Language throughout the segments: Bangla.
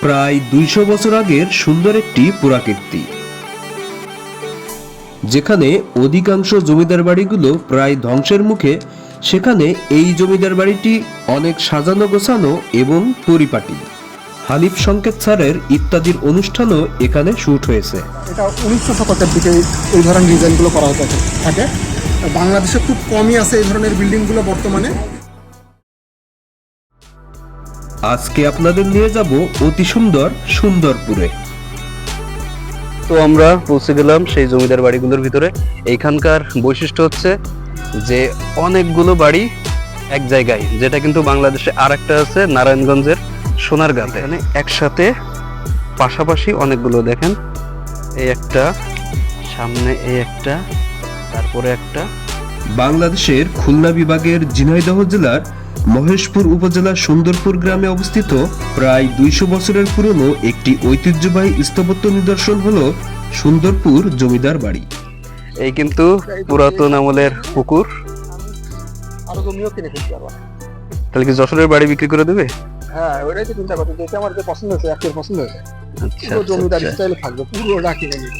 প্রায় ২০০ বছর আগের সুন্দর একটি পুরাকীর্তি, যেখানে অধিকাংশ জমিদার বাড়িগুলো প্রায় ধ্বংসের মুখে। সেখানে এই জমিদার বাড়িটি অনেক সাজানো গোছানো এবং পরিপাটি। হানিফ সংকেত স্যারের ইত্যাদির অনুষ্ঠানও এখানে শুট হয়েছে। এটা ১৯০০ শতকের দিকে এই ধরনের ডিজাইনগুলো করা হতে থাকে। বাংলাদেশে খুব কমই আছে এই ধরনের বিল্ডিংগুলো বর্তমানে। আজকে আপনাদের নিয়ে যাব অতি সুন্দর সুন্দরপুরে। তো আমরা পৌঁছে গেলাম সেই জমিদার বাড়িগুলোর ভিতরে। এইখানকার বৈশিষ্ট্য হচ্ছে যে অনেকগুলো বাড়ি এক জায়গায়, যেটা কিন্তু বাংলাদেশে আর একটা আছে নারায়ণগঞ্জের সোনারগাঁতে। এখানে একসাথে পাশাপাশি অনেকগুলো, দেখেন এই একটা, সামনে এই একটা, তারপরে একটা। বাংলাদেশের খুলনা বিভাগের ঝিনাইদহ জেলার মহেশপুর উপজেলার সুন্দরপুর গ্রামে অবস্থিত প্রায় ২০০ বছরের পুরনো একটি ঐতিহ্যবাহী স্থাপত্য নিদর্শন হলো সুন্দরপুর জমিদার বাড়ি। এই কিন্তু পুরাতন আমলের পুকুর। আরো জমিও কিনে ফেলতে পারবো। তাহলে কি যশোরের বাড়ি বিক্রি করে দেবে? হ্যাঁ, ওইটাই তো চিন্তা করছি। যেটা আমার যে পছন্দ হয়েছে, একের পছন্দ হয়েছে, আচ্ছা পুরো জমিদার স্টাইলে থাকবে, পুরোটা কিনে নিই।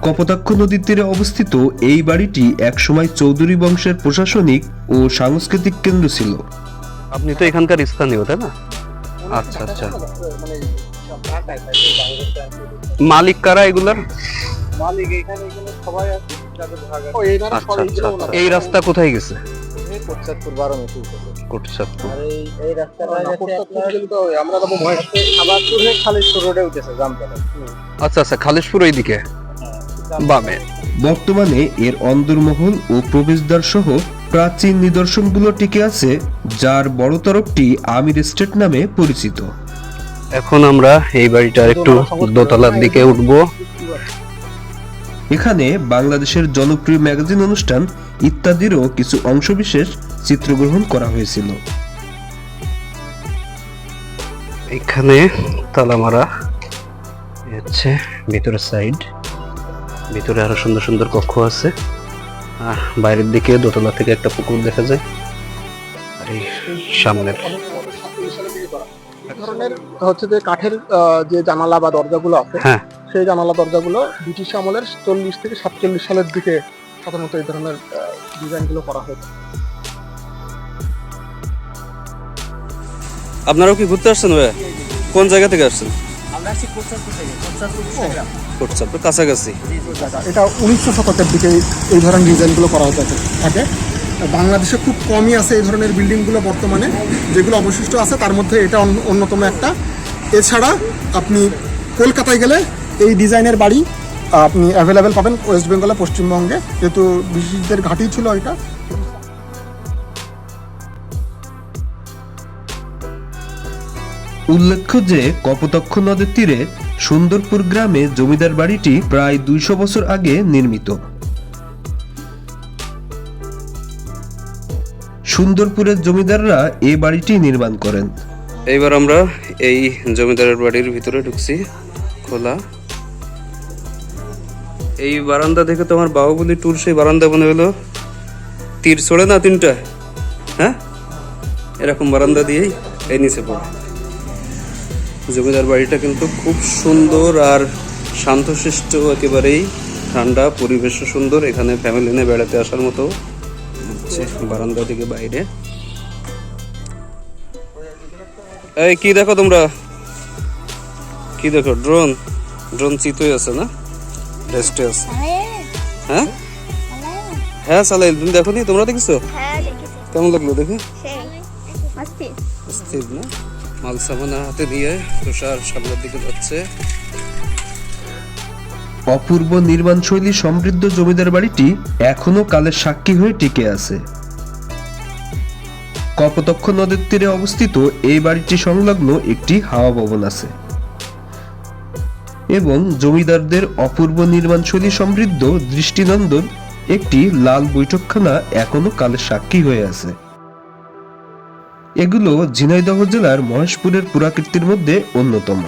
কপোতাক্ষ নদীর তীরে অবস্থিত এই বাড়িটি একসময় চৌধুরী বংশের প্রশাসনিক ও সাংস্কৃতিক কেন্দ্র ছিল। আপনি তো এখানকার স্থানীয়, তাই না? আচ্ছা আচ্ছা। মানে মালিক কারা এগুলার? মালিক এখানে সবাই আছে, যাদের ভাগ আছে। ও এনারা আচ্ছা সবাই আচ্ছা আচ্ছা। এই রাস্তা কোথায় গেছে? Kotchandpur 12 metro station. কোটচাঁদপুর। আর এই রাস্তাটা কিন্তু আমরা যাবো মহেশপুর, খাবারপুর হয়ে খালিশপুর রোডে উঠেছে জামতলা। আচ্ছা আচ্ছা, খালিশপুর ওইদিকে বামে। বর্তমানে এর অন্দরমহল ও প্রবেশদ্বার সহ প্রাচীন নিদর্শনগুলো টিকে আছে, যার বড় তরফটি আমির এস্টেট নামে পরিচিত। এখন আমরা এই বাড়িটার একটু দোতলার দিকে উঠবো। এখানে বাংলাদেশের জনপ্রিয় ম্যাগাজিন অনুষ্ঠান ইত্যাদিরও কিছু অংশবিশেষ চিত্রগ্রহণ করা হয়েছিল। এখানে তালা মারা হচ্ছে ভিতরের সাইড। ভিতরে আরো সুন্দর সুন্দর কক্ষ আছে। বাইরের দিকে দোতলা থেকে একটা পুকুর দেখা যায়। আর এই সামনের এই ধরনের হচ্ছে যে কাঠের যে জানালা বা দরজাগুলো আছে, হ্যাঁ, সেই জানালা দরজাগুলো ব্রিটিশ আমলের 40 থেকে 47 সালের দিকে সাধারণত এই ধরনের ডিজাইনগুলো করা হয়েছে। আপনারাও কি ঘুরতে আসছেন ভাই? কোন জায়গা থেকে আসছেন? আমরা আসছি কোটচাঁদপুর থেকে, কোটচাঁদপুর গ্রাম। কোটচাঁদপুর কাছাকাছি। এটা ১৯০০ শতকের দিকে এই ধরনের ডিজাইনগুলো করা হতে থাকে। বাংলাদেশে খুব কমই আছে এই ধরনের বিল্ডিংগুলো বর্তমানে, যেগুলো অবশিষ্ট আছে তার মধ্যে এটা অন্যতম একটা। এছাড়া আপনি কলকাতায় গেলে এই ডিজাইনের বাড়ি আপনি অ্যাভেলেবেল পাবেন ওয়েস্ট বেঙ্গলে, পশ্চিমবঙ্গে, যেহেতু ব্রিটিশদের ঘাঁটি ছিল এটা। উল্লেখ্য যে কপোতাক্ষ নদের তীরে সুন্দরপুর গ্রামে জমিদার বাড়িটি প্রায় ২০০ বছর আগে নির্মিত। সুন্দরপুরের জমিদাররা এই বাড়িটি নির্মাণ করেন। এইবার আমরা এই জমিদারের বাড়ির ভিতরে ঢুকছি। খোলা এই বারান্দা দেখে তোমার বাহুবলী টুর সেই বারান্দা মনে হলো। তীর ছড়ে না তিনটা, হ্যাঁ, এরকম বারান্দা দিয়েই এই নিচে পড়ে। জমিদার বাড়িটা কিন্তু খুব সুন্দর আর শান্তশিষ্ট, একেবারেই ঠান্ডা, পরিবেশও সুন্দর। এখানে ফ্যামিলি নিয়ে বেড়াতে আসার মতো হচ্ছে। বারান্দা থেকে বাইরে এই কি দেখো তোমরা? কি দেখো? ড্রোন। ড্রোন চিতই আছে না, রেস্টে আছে। হ্যাঁ হ্যাঁ চালাই। তুমি দেখো নি? তোমরা দেখছো? কেমন লাগলো দেখে? অস্থির না? মাল সামানা হাতে দিয়ে তুষার সামনের দিকে যাচ্ছে। অপূর্ব নির্মাণশৈলী সমৃদ্ধ জমিদার বাড়িটি এখনো কালের সাক্ষী হয়ে টিকে আছে। কপোতাক্ষ নদের তীরে অবস্থিত এই বাড়িটি সংলগ্ন একটি হাওয়া ভবন আছে এবং জমিদারদের অপূর্ব নির্মাণশৈলী সমৃদ্ধ দৃষ্টিনন্দন একটি লাল বৈঠকখানা এখনো কালের সাক্ষী হয়ে আছে। এগুলো ঝিনাইদহ জেলার মহেশপুরের পুরাকীর্তির মধ্যে অন্যতম।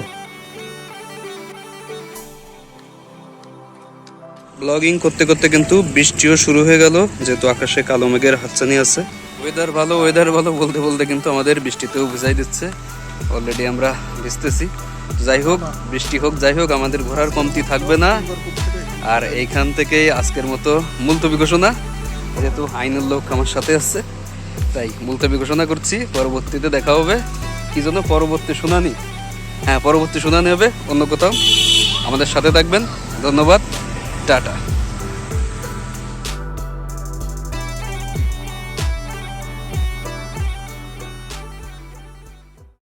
ব্লগিং করতে করতে কিন্তু বৃষ্টিও শুরু হয়ে গেল, যেহেতু আকাশে কালো মেঘের হাতছানি আছে। ওয়েদার ভালো বলতে বলতে কিন্তু আমাদের বৃষ্টিতেও ভিজাই দিচ্ছে। অলরেডি আমরা ভিজতেছি। যাই হোক, বৃষ্টি হোক যাই হোক, আমাদের ঘোরার কমতি থাকবে না। আর এইখান থেকেই আজকের মতো মুলতবি ঘোষণা, যেহেতু আইনের লোক আমার সাথে আছে তাই মুলতবি ঘোষণা করছি। পরবর্তীতে দেখা হবে। কি জন্য পরবর্তী শুনানি? হ্যাঁ, পরবর্তী শুনানি হবে অন্য কোথাও। আমাদের সাথে থাকবেন। ধন্যবাদ, টাটা।